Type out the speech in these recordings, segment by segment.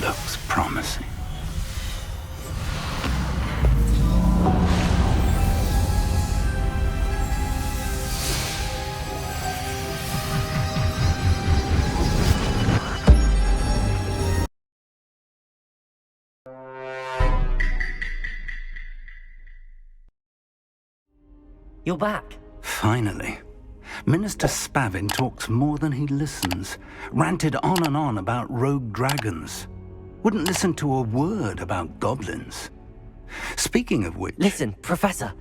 looks promising. You're back. Finally. Minister Spavin talks more than he listens. Ranted on and on about rogue dragons. Wouldn't listen to a word about goblins. Speaking of which... Listen, Professor.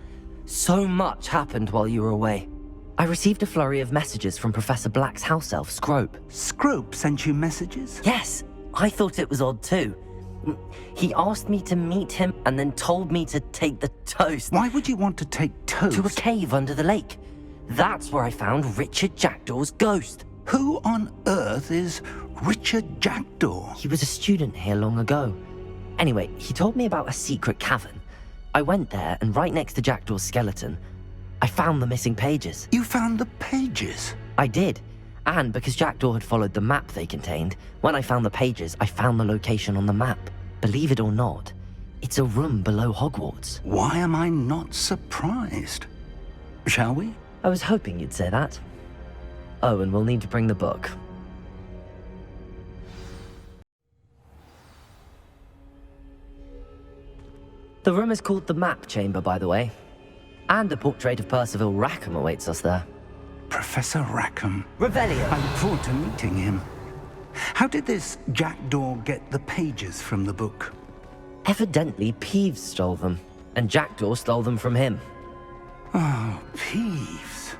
So much happened while you were away. I received a flurry of messages from Professor Black's house elf, Scrope. Scrope sent you messages? Yes. I thought it was odd too. He asked me to meet him and then told me to take the toast. Why would you want to take toast? To a cave under the lake. That's where I found Richard Jackdaw's ghost. Who on earth is Richard Jackdaw? He was a student here long ago. Anyway, he told me about a secret cavern. I went there, and right next to Jackdaw's skeleton, I found the missing pages. You found the pages? I did. And because Jackdaw had followed the map they contained, when I found the pages, I found the location on the map. Believe it or not, it's a room below Hogwarts. Why am I not surprised? Shall we? I was hoping you'd say that. Oh, and we'll need to bring the book. The room is called the Map Chamber, by the way. And a portrait of Percival Rackham awaits us there. Professor Rackham. Revelio! I look forward to meeting him. How did this Jackdaw get the pages from the book? Evidently, Peeves stole them, and Jackdaw stole them from him. Oh, Peeves.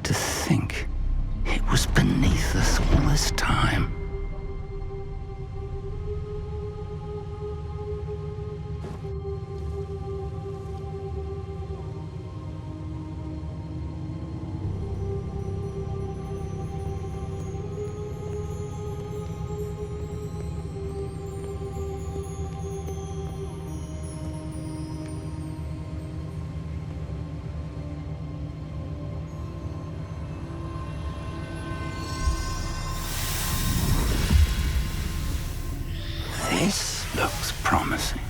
To think it was beneath us all this time. This looks promising.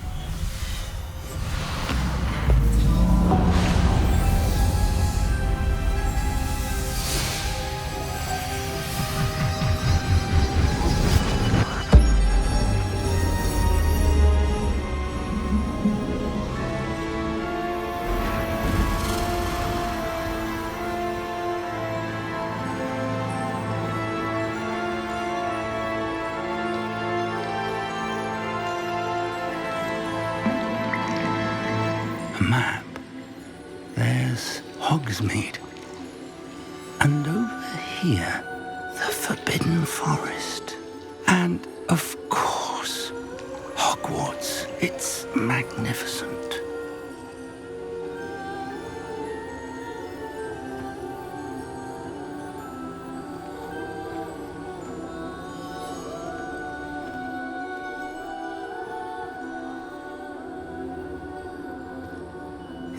Map. There's Hogsmeade. And over here, the Forbidden Forest. And, of course, Hogwarts. It's magnificent.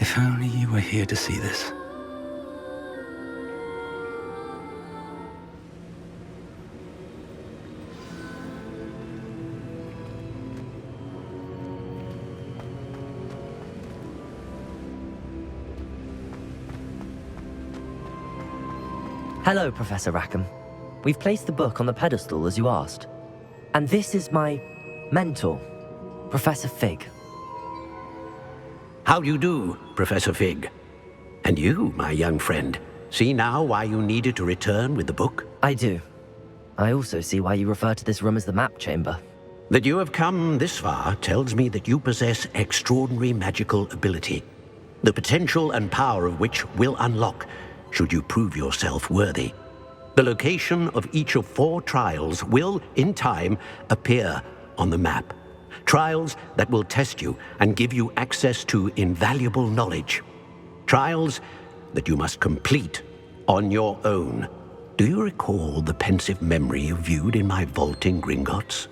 If only you were here to see this. Hello, Professor Rackham. We've placed the book on the pedestal as you asked. And this is my mentor, Professor Fig. How do you do, Professor Fig? And you, my young friend, see now why you needed to return with the book? I do. I also see why you refer to this room as the Map Chamber. That you have come this far tells me that you possess extraordinary magical ability, the potential and power of which will unlock should you prove yourself worthy. The location of each of 4 trials will, in time, appear on the map. Trials that will test you and give you access to invaluable knowledge. Trials that you must complete on your own. Do you recall the pensive memory you viewed in my vault in Gringotts?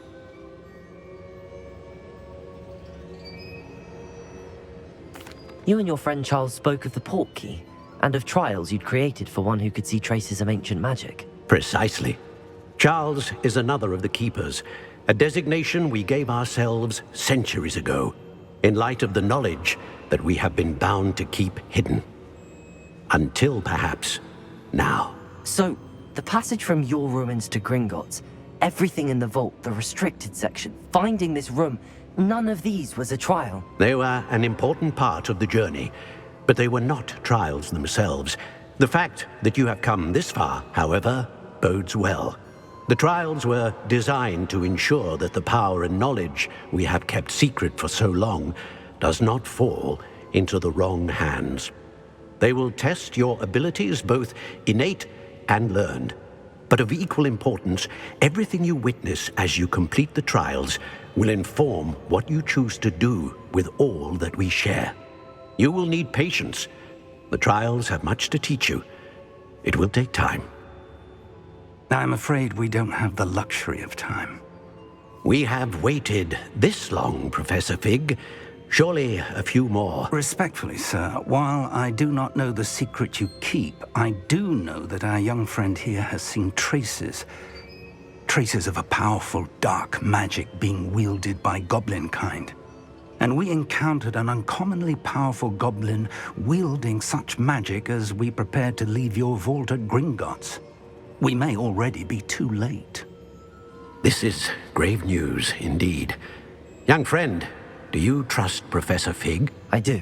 You and your friend Charles spoke of the port key, and of trials you'd created for one who could see traces of ancient magic. Precisely. Charles is another of the Keepers, a designation we gave ourselves centuries ago, in light of the knowledge that we have been bound to keep hidden. Until perhaps now. So, the passage from your ruins to Gringotts, everything in the vault, the restricted section, finding this room, none of these was a trial. They were an important part of the journey, but they were not trials themselves. The fact that you have come this far, however, bodes well. The trials were designed to ensure that the power and knowledge we have kept secret for so long does not fall into the wrong hands. They will test your abilities, both innate and learned. But of equal importance, everything you witness as you complete the trials will inform what you choose to do with all that we share. You will need patience. The trials have much to teach you. It will take time. I'm afraid we don't have the luxury of time. We have waited this long, Professor Fig. Surely a few more. Respectfully, sir, while I do not know the secret you keep, I do know that our young friend here has seen traces of a powerful dark magic being wielded by goblin kind. And we encountered an uncommonly powerful goblin wielding such magic as we prepared to leave your vault at Gringotts. We may already be too late. This is grave news indeed. Young friend, do you trust Professor Fig? I do.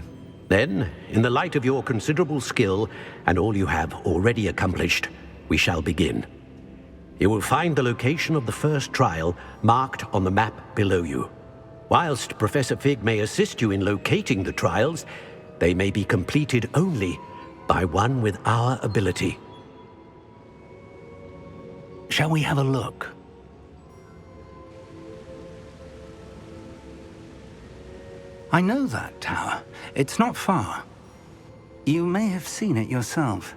Then, in the light of your considerable skill and all you have already accomplished, we shall begin. You will find the location of the first trial marked on the map below you. Whilst Professor Fig may assist you in locating the trials, they may be completed only by one with our ability. Shall we have a look? I know that tower. It's not far. You may have seen it yourself.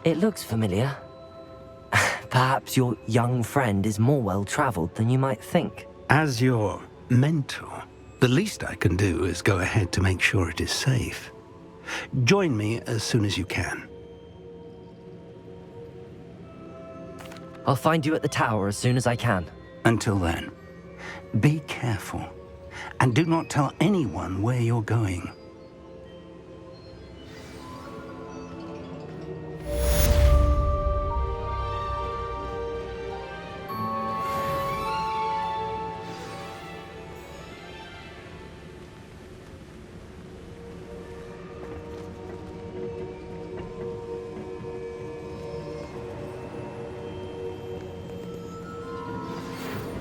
It looks familiar. Perhaps your young friend is more well-traveled than you might think. As your mentor, the least I can do is go ahead to make sure it is safe. Join me as soon as you can. I'll find you at the tower as soon as I can. Until then, be careful, and do not tell anyone where you're going.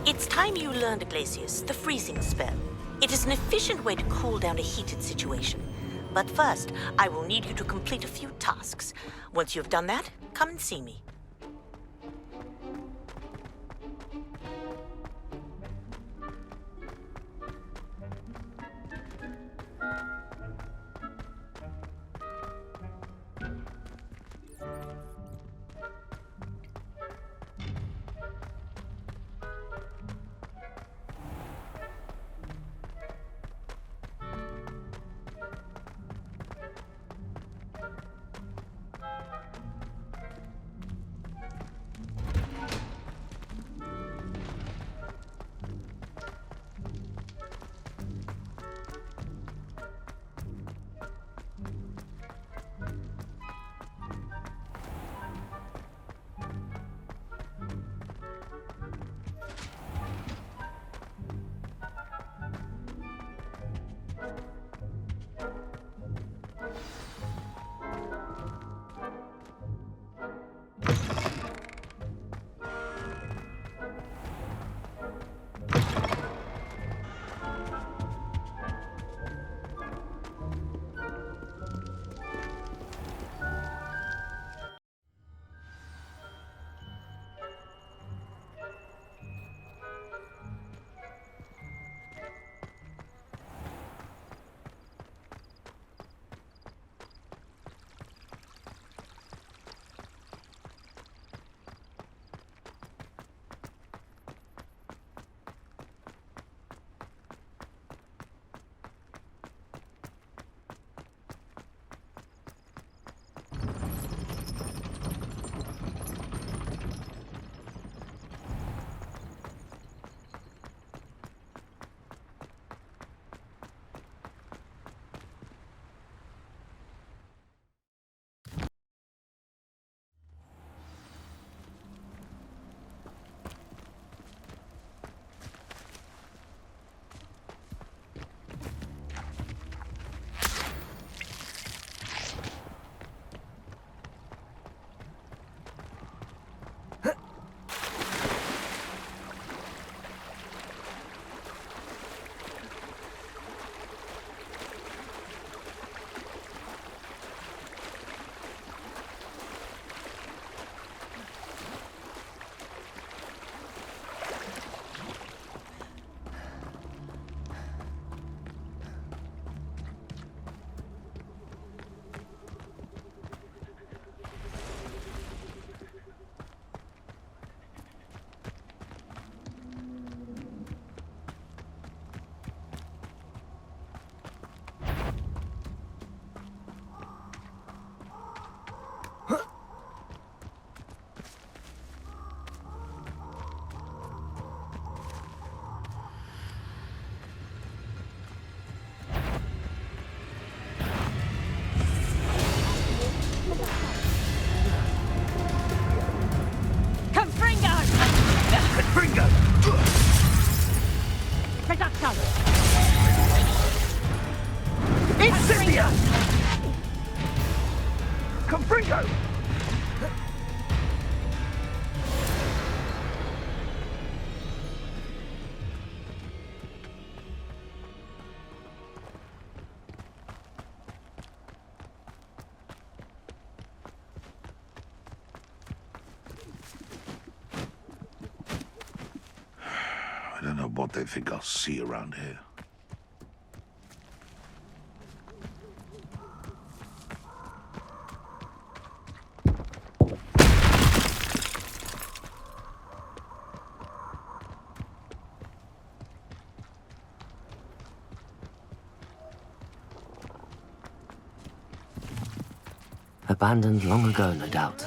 It's time you learned, Glacius, the freezing spell. It is an efficient way to cool down a heated situation. But first, I will need you to complete a few tasks. Once you've done that, come and see me. Confringo! I don't know what they think I'll see around here. Abandoned long ago, no doubt.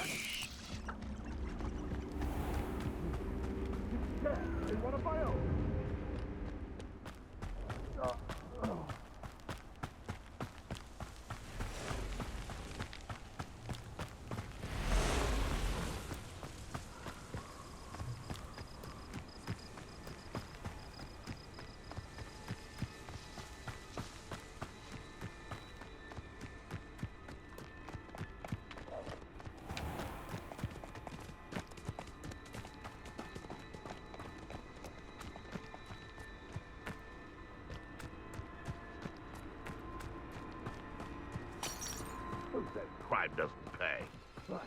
Who says crime doesn't pay? I'm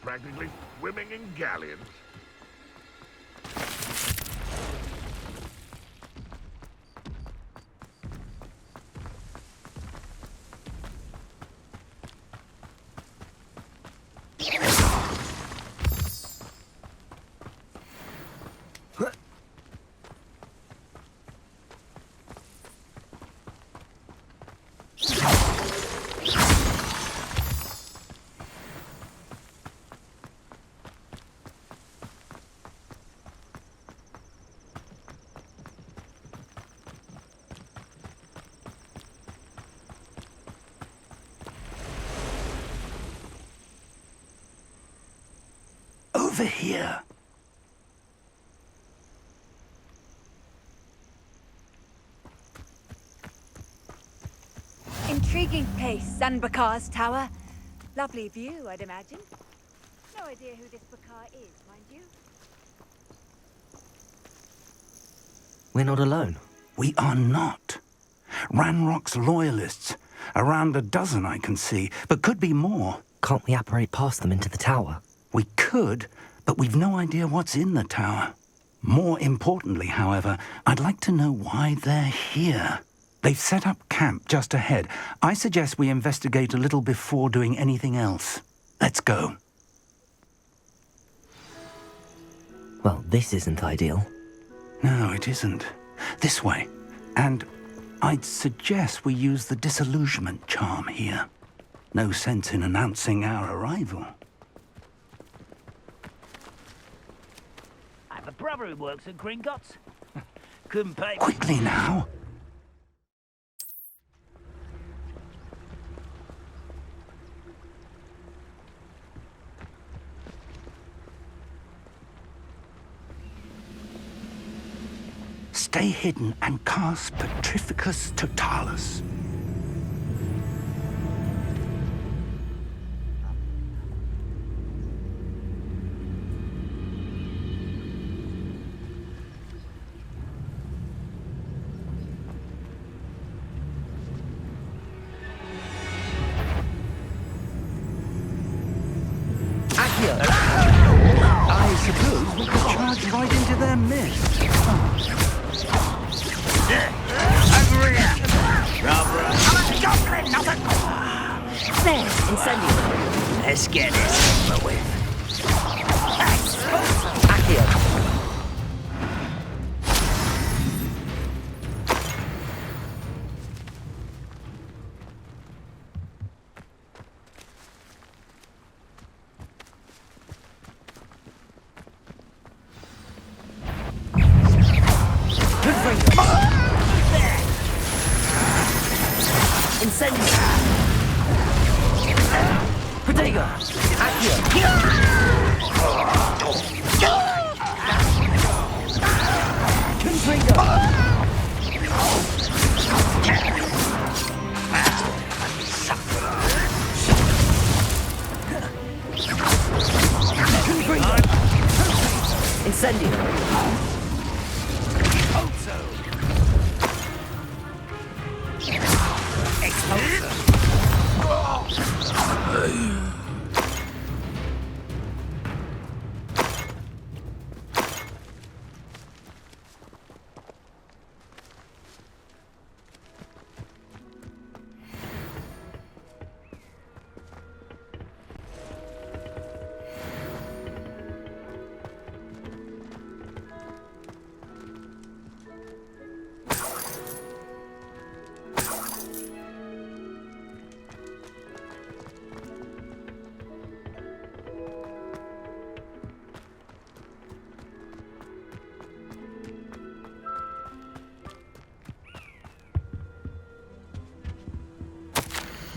practically swimming in galleons. Over here. Intriguing place, Sanbakar's tower. Lovely view, I'd imagine. No idea who this Bakar is, mind you. We're not alone. We are not. Ranrock's loyalists. Around a dozen I can see, but could be more. Can't we apparate past them into the tower? We could, but we've no idea what's in the tower. More importantly, however, I'd like to know why they're here. They've set up camp just ahead. I suggest we investigate a little before doing anything else. Let's go. Well, this isn't ideal. No, it isn't. This way. And I'd suggest we use the disillusionment charm here. No sense in announcing our arrival. I have a brother who works at Gringotts. Couldn't pay me. Quickly now. Stay hidden and cast Petrificus Totalis. I suppose we could charge right into their midst. There, incendio. Let's get this over with. Accio. Incendio. Protego. Accio. Confringo. Incendio! Expulso! Expulso!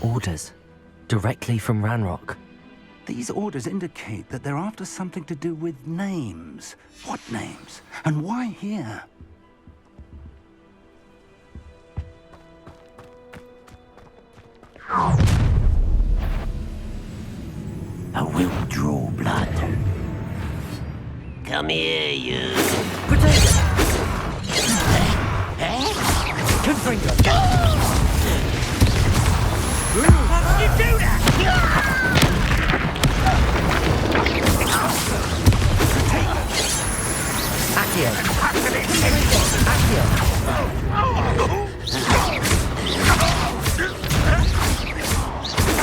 Orders. Directly from Ranrock. These orders indicate that they're after something to do with names. What names? And why here? I will draw blood. Come here, you. Potato! Confringo! How did you do that? Accio! Accio!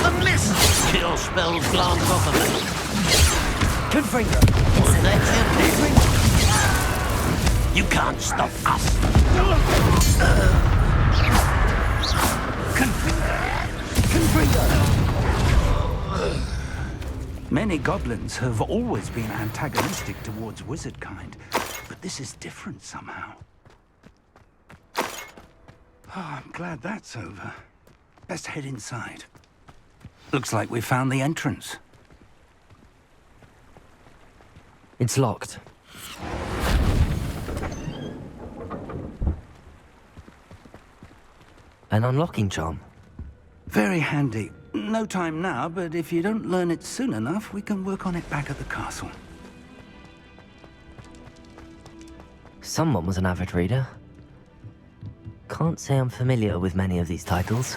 A miss! Kill spells glance off of it. Confringo! You can't stop us. Many goblins have always been antagonistic towards wizard kind, but this is different somehow. Oh, I'm glad that's over. Best head inside. Looks like we found the entrance. It's locked. An unlocking charm. Very handy. No time now, but if you don't learn it soon enough, we can work on it back at the castle. Someone was an avid reader. Can't say I'm familiar with many of these titles.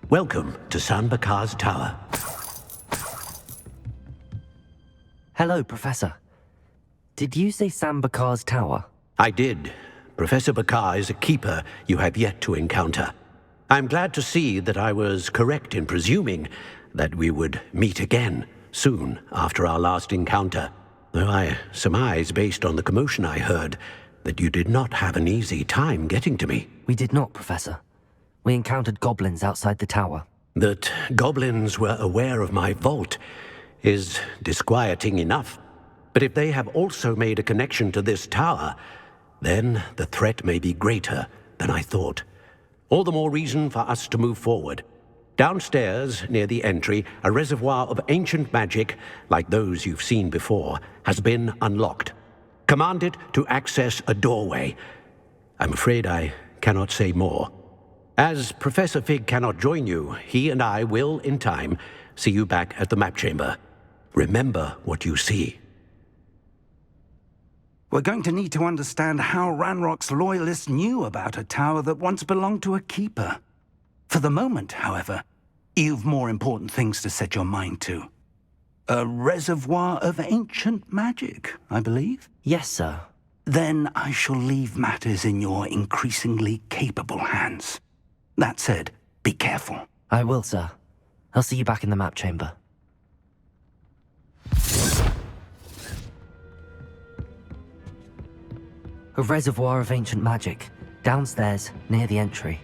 Welcome to Sanbakar's Tower. Hello, Professor. Did you say Sambakar's Tower? I did. Professor Bakar is a keeper you have yet to encounter. I'm glad to see that I was correct in presuming that we would meet again soon after our last encounter, though I surmise, based on the commotion I heard, that you did not have an easy time getting to me. We did not, Professor. We encountered goblins outside the tower. That goblins were aware of my vault is disquieting enough. But if they have also made a connection to this tower, then the threat may be greater than I thought. All the more reason for us to move forward. Downstairs, near the entry, a reservoir of ancient magic, like those you've seen before, has been unlocked. Command it to access a doorway. I'm afraid I cannot say more. As Professor Fig cannot join you, he and I will, in time, see you back at the map chamber. Remember what you see. We're going to need to understand how Ranrock's loyalists knew about a tower that once belonged to a keeper. For the moment, however, you've more important things to set your mind to. A reservoir of ancient magic, I believe? Yes, sir. Then I shall leave matters in your increasingly capable hands. That said, be careful. I will, sir. I'll see you back in the map chamber. A reservoir of ancient magic, downstairs, near the entry.